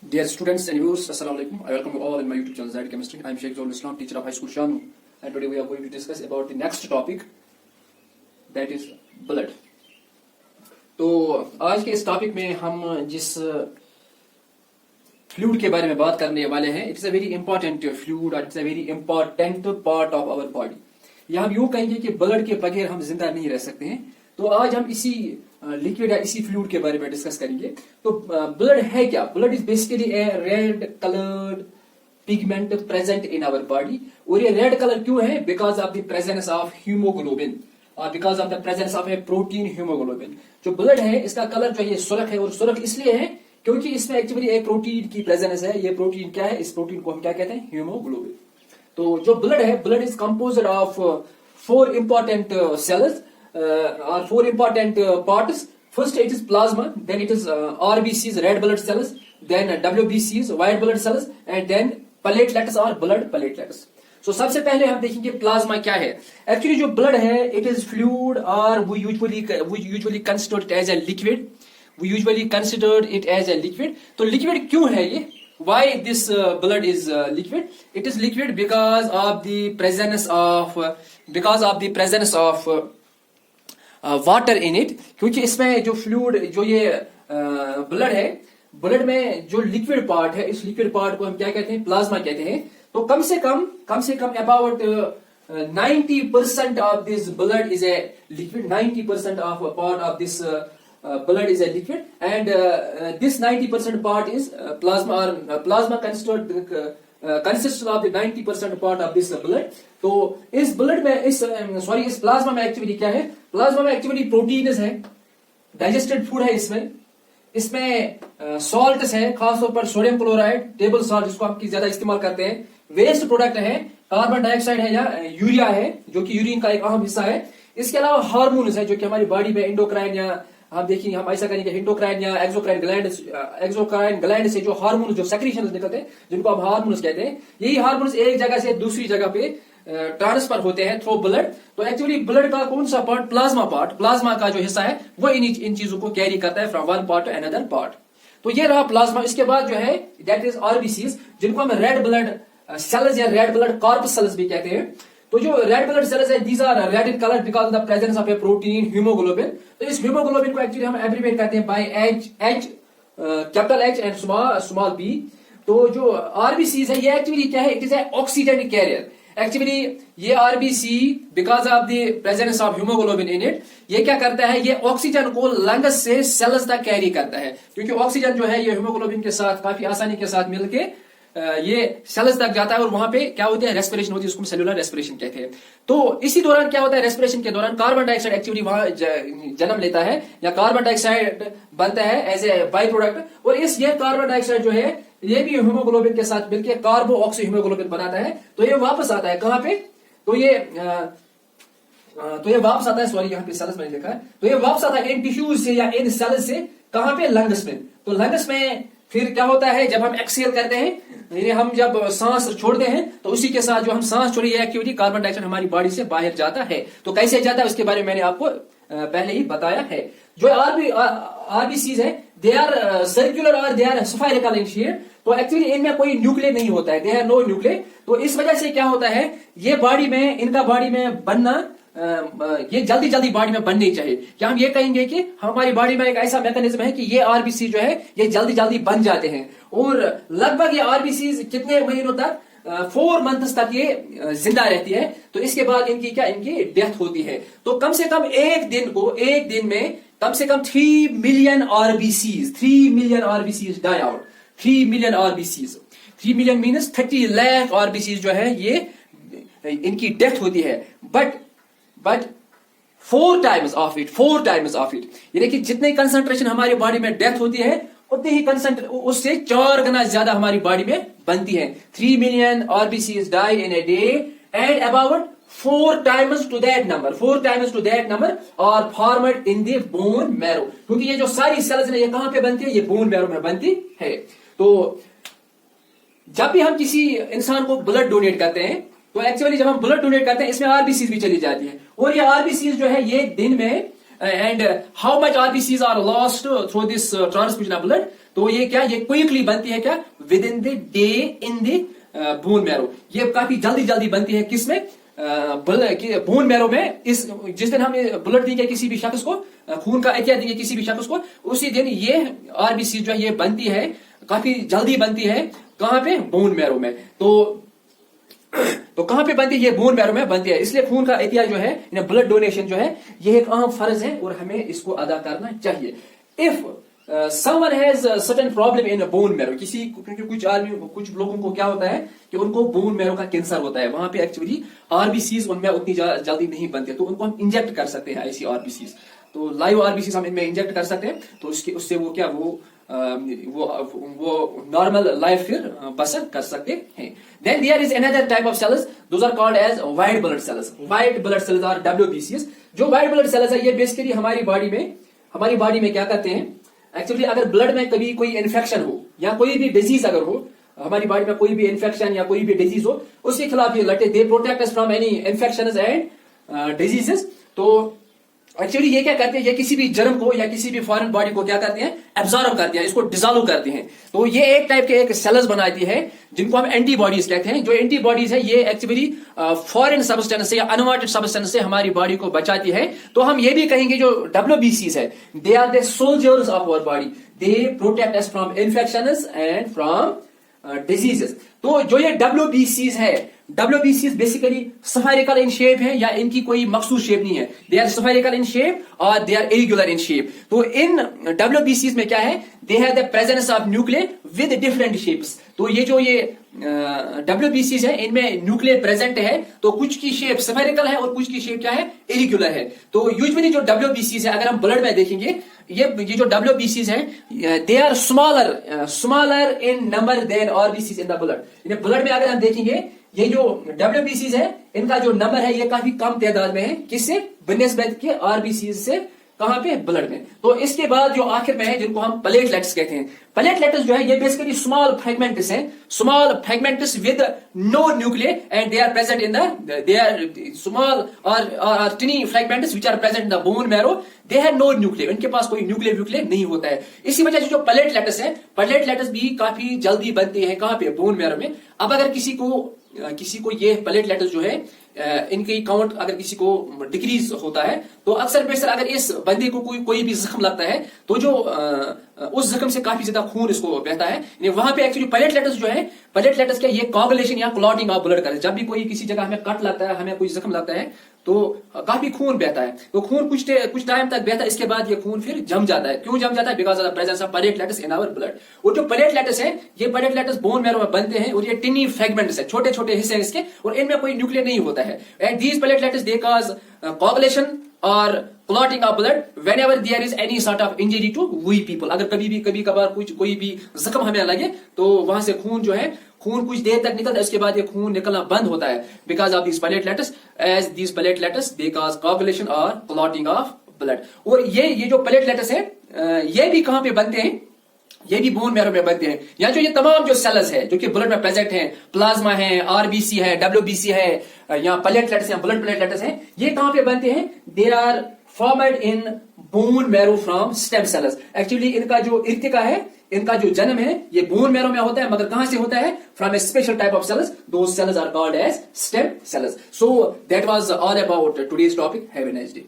Dear students and viewers, Assalamu alaikum. I welcome you all in my YouTube channel Zaid Chemistry. I am Sheikh Zul Islam, teacher of high school Shanu, and today we are going to discuss about the next topic, that is blood. तो आज के इस topic में हम जिस fluid के बारे में बात करने वाले हैं, it's a very important fluid और it's a very important part of our body. या हम यूं कहेंगे कि ब्लड के बगैर हम जिंदा नहीं रह सकते हैं. तो आज हम इसी लिक्विड या इसी फ्लूइड के बारे में डिस्कस करेंगे. तो ब्लड है क्या? Blood is basically a red coloured pigment present in our body. और ये रेड कलर क्यों है? Because of the presence of haemoglobin और because of the presence of a protein haemoglobin. जो ब्लड है इसका कलर जो है सुर्ख है, और सुर्ख इसलिए है क्योंकि इसमें एक्चुअली एक प्रोटीन की प्रेजेंस है. ये प्रोटीन क्या है? इस प्रोटीन को हम क्या कहते हैं? हीमोग्लोबिन. तो जो ब्लड है, blood is composed of 4 important cells or 4 important parts. First it is plasma, then it is RBCs, red blood cells, then WBCs, white blood cells, and then platelets or blood platelets. So सबसे पहले हम देखेंगे plasma क्या है. Actually जो blood है it is fluid or we usually consider it as a liquid. We usually considered it as a liquid. तो liquid क्यों है ये? Why this blood is liquid? It is liquid because of the presence of water in it. क्योंकि इसमें जो fluid जो ये blood है, ब्लड में जो लिक्विड पार्ट है, इस लिक्विड पार्ट को हम क्या कहते हैं? प्लाज्मा कहते हैं. तो कम से come about 90% of this blood is a liquid. 90% of part of this blood is a liquid, and this 90% part is plasma, or plasma consists of the 90% part of this blood. तो इस blood में इस plasma में actually क्या है? Plasma में actually proteins है, digested food है, इसमें सॉल्ट्स है, खासतौर पर सोडियम क्लोराइड, टेबल सॉल्ट जिसको हम ज्यादा इस्तेमाल करते हैं. वेस्ट प्रोडक्ट है, कार्बन डाइऑक्साइड है या यूरिया है जो कि यूरिन का एक अहम हिस्सा है. इसके अलावा हार्मोन्स है जो कि हमारी बॉडी में एंडोक्राइन, या हम देखेंगे, हम ऐसा करेंगे एंडोक्राइन या एक्सोक्राइन ग्लैंड से जो हार्मोन जो सेक्रेशन निकलते हैं, जिनको हम हार्मोन्स कहते हैं, यही हार्मोन्स एक जगह से दूसरी जगह पे ट्रांसफर होते हैं थ्रू ब्लड. तो एक्चुअली ब्लड का कौन सा पार्ट? प्लाज्मा का जो हिस्सा है वो इन चीजों को कैरी करता है from one part two another part. तो ये रहा प्लाज्मा. इसके बाद जो है दैट इज आरबीसीज, जिनको हम रेड ब्लड सेल्स या रेड ब्लड कॉर्पसेल्स भी कहते हैं. तो जो रेड ब्लड सेल्स है, these are red in colour because of the presence of a protein haemoglobin. तो इस हीमोग्लोबिन को एक्चुअली हम एब्रीविएट करते हैं by H, capital H and small b. तो जो आरबीसीज है, ये एक्चुअली क्या है? It is a oxygen carrier. Actually ये RBC because of the presence of haemoglobin in it, ये क्या करता है? ये ऑक्सीजन को लंग्स से सेल्स तक कैरी करता है. क्योंकि ऑक्सीजन जो है ये हीमोग्लोबिन के साथ काफी आसानी के साथ मिलके ये सेल्स तक जाता है, और वहां पे क्या होती है? रेस्पिरेशन होती है, उसको सेलुलर रेस्पिरेशन कहते हैं. तो इसी दौरान क्या होता है? रेस्पिरेशन के दौरान कार्बन डाइऑक्साइड एक्चुअली वहां जन्म लेता है, या कार्बन डाइऑक्साइड बनता है एज ए बाई प्रोडक्ट. और ये कार्बन डाइऑक्साइड जो है ये भी हीमोग्लोबिन के साथ मिलकर कार्बो ऑक्सी हीमोग्लोबिन बनाता है. तो ये वापस आता है कहां पे? तो ये वापस आता है, सॉरी यहाँ पे सेल्स मैंने लिखा है. तो ये वापस आता है इन टिश्यूज से या इन सेल्स से. कहां पे? लंग्स में. तो लंग्स में फिर क्या होता है? जब हम एक्सहेल करते हैं, यानी हम जब सांस छोड़ते हैं, तो उसी के साथ जो हम सांस छोड़ी है एक्टिविटी कार्बन डाइऑक्साइड हमारी बॉडी से बाहर जाता है. तो कैसे जाता है उसके बारे में मैंने आपको पहले ही बताया है. जो आरबीसीज है, दे आर सर्कुलर और they are spherical in shape. तो एक्चुअली इनमें कोई न्यूक्लियर नहीं होता है, दे हैव नो न्यूक्लियर. तो इस वजह से क्या होता है? ये बॉडी में, इनका बॉडी में बनना, ये जल्दी बॉडी में बननी चाहिए. क्या हम ये कहेंगे कि हमारी बॉडी में एक ऐसा मैकेनिज्म है कि ये आरबीसी जो है ये जल्दी बन जाते हैं. और लगभग ये आरबीसी कितने महीनों तक? 4 मंथ्स तक ये जिंदा रहती है. तो इसके बाद इनकी डेथ होती है. तो कम से कम एक दिन में कम से कम 3 million RBCs die out. 3 million RBCs, 3 million means 30 lakh RBCs जो है ये इनकी डेथ होती है. बट 4 टाइम्स ऑफ इट, यानी कि जितने कंसंट्रेशन हमारी बॉडी में डेथ होती है, उतने ही उससे 4 गुना ज्यादा हमारी बॉडी में बनती है. 3 million RBCs die in a day, and about 4 times to that number are formed in the bone marrow. क्योंकि ये जो सारी सेल्स है ये कहां पे बनती है? ये बोन मैरो में बनती है. तो जब भी हम किसी इंसान को ब्लड डोनेट करते हैं, तो एक्चुअली जब हम ब्लड डोनेट करते हैं इसमें आरबीसीज भी चली जाती है. और ये आरबीसीज जो है ये दिन में and how much RBCs are lost through this transfusion of blood. तो ये क्या, ये क्विकली बनती है क्या, within the day in the bone marrow. ये काफी जल्दी जल्दी बनती है किसमें, बोन मैरो में। इस जिस दिन हम ब्लड देंगे किसी भी शख्स को, खून का एहतियात देंगे किसी भी शख्स को, उसी दिन ये आरबीसी जो है ये बनती है, काफी जल्दी बनती है। कहां पे, बोन मैरो में। तो कहां पे बनती है, ये बोन मैरो में बनती है। इसलिए खून का एहतियात जो है, ब्लड डोनेशन जो है, ये एक अहम फर्ज है और हमें इसको अदा करना चाहिए। If someone has a certain problem in a bone marrow, क्योंकि कुछ लोगों को क्या होता है कि उनको बोन मैरो का कैंसर होता है, वहां पे एक्चुअली आरबीसीज उनमें उतनी जल्दी नहीं बनती, तो उनको हम इंजेक्ट कर सकते हैं ऐसी आरबीसीज। तो लाइव आरबीसीज हम इनमें इंजेक्ट कर सकते हैं, तो उससे वो क्या, वो नॉर्मल लाइफ फिर बसर कर सकते हैं। Then there is another type of cells, those are called as white blood cells. White blood cells are डब्ल्यूबीसीज। जो व्हाइट ब्लड सेल्स है, ये बेसिकली हमारी बॉडी में क्या करते हैं, एक्चुअली अगर ब्लड में कभी कोई इन्फेक्शन हो या कोई भी डिजीज अगर हो, हमारी बॉडी में कोई भी इन्फेक्शन या कोई भी डिजीज हो, उसके खिलाफ ये लड़ते, दे protect us from any infections and diseases. तो एक्चुअली ये क्या करते हैं, ये किसी भी जर्म को या किसी भी फॉरेन बॉडी को क्या करते हैं, एब्जॉर्ब करते हैं, इसको डिसॉल्व करते हैं। तो ये एक टाइप के एक सेल्स बनाती है जिनको हम एंटीबॉडीज कहते हैं। जो एंटीबॉडीज है ये एक्चुअली फॉरेन सब्सटेंस से या अनवांटेड सब्सटेंस से हमारी बॉडी को बचाती है। तो हम ये भी कहेंगे जो डब्ल्यूबीसीज है, they are the soldiers of our body, they protect us from infections and from diseases. तो जो ये डब्ल्यूबीसीज है, डब्ल्यूबीसीज बेसिकली स्फेरिकल इन शेप है या इनकी कोई मखसूस शेप नहीं है, they are spherical in shape और they are irregular in shape. तो इन डब्ल्यूबीसीज में क्या है, they have the presence of nuclear with different shapes. तो ये जो ये डब्ल्यूबीसीज है, इनमें न्यूक्लियर प्रेजेंट है, तो कुछ की शेप स्फेरिकल है और कुछ की शेप क्या है, इरेगुलर है। तो यूजुअली जो डब्ल्यूबीसीज है, अगर हम ब्लड में देखेंगे, ये जो डब्ल्यूबीसीज है, they are smaller in number than RBCs in the blood. Blood में अगर हम देखेंगे, ये जो डब्ल्यूबीसीज है, इनका जो नंबर है ये काफी कम तादाद में है, किससे, बनिस्बत के आरबीसीज से। कहां पे, ब्लड में। तो इसके बाद जो आखिर में है, जिनको हम प्लेटलेट्स कहते हैं, प्लेटलेट्स जो है ये बेसिकली स्मॉल फ्रेगमेंट्स हैं, small fragments with no nuclear and they are present in they are small और tiny fragments which are present in the bone marrow, they have no nuclear, इनके पास कोई न्यूक्लियर नहीं होता है। इसी वजह से जो प्लेटलेट्स है, प्लेटलेट्स भी काफी जल्दी बनते हैं, कहां पे, बोन मैरो में। अब अगर किसी को ये प्लेटलेट्स जो है, इनकी काउंट अगर किसी को डिक्रीज होता है, तो अक्सर बेशर अगर इस बंदे को कोई भी जख्म लगता है, तो जो उस जख्म से काफी ज्यादा खून इसको बहता है, वहां पे एक्चुअली प्लेटलेट्स जो है, प्लेटलेट्स क्या, ये कोगुलेशन या क्लॉटिंग ऑफ ब्लड करे। जब भी कोई किसी जगह हमें कट लगता है, हमें कोई जख्म लगता है, तो काफी खून बहता है। तो खून कुछ टाइम तक बहता है, इसके बाद ये खून फिर जम जाता है। क्यों जम जाता है, because of the presence of platelets in our blood. और जो प्लेटलेट्स है, ये प्लेटलेट्स बोन मैरो में बनते हैं, और ये टिनी फ्रेगमेंट्स है, छोटे छोटे हिस्से हैं इसके, और इनमें कोई न्यूक्लियर नहीं होता है। And these platelets they cause coagulation और clotting of blood whenever there is any sort of injury to we people. अगर कभी कभार कोई भी जख्म हमें लगे, तो वहां से खून जो है, खून कुछ देर तक निकलता है, उसके बाद ये खून निकलना बंद होता है, because of these platelets, as these platelets they cause coagulation और क्लॉटिंग ऑफ ब्लड। और ये जो प्लेटलेट्स है, ये भी कहां पे बनते हैं, ये भी बोन मैरो में बनते हैं। या जो ये तमाम जो सेल्स है जो कि ब्लड में प्रेजेंट हैं, प्लाज्मा है, आरबीसी है, डब्ल्यूबीसी है, या प्लेटलेट्स हैं, ब्लड प्लेटलेट्स हैं, ये कहां पे बनते हैं, there are formed in bone marrow from stem cells. Actually इनका जो इर्तिका है, इनका जो जन्म है, ये बोन मैरो में होता है, मगर कहां से होता है, from a special type of cells, those cells are called as stem cells. So that was all about today's topic. Have a nice day.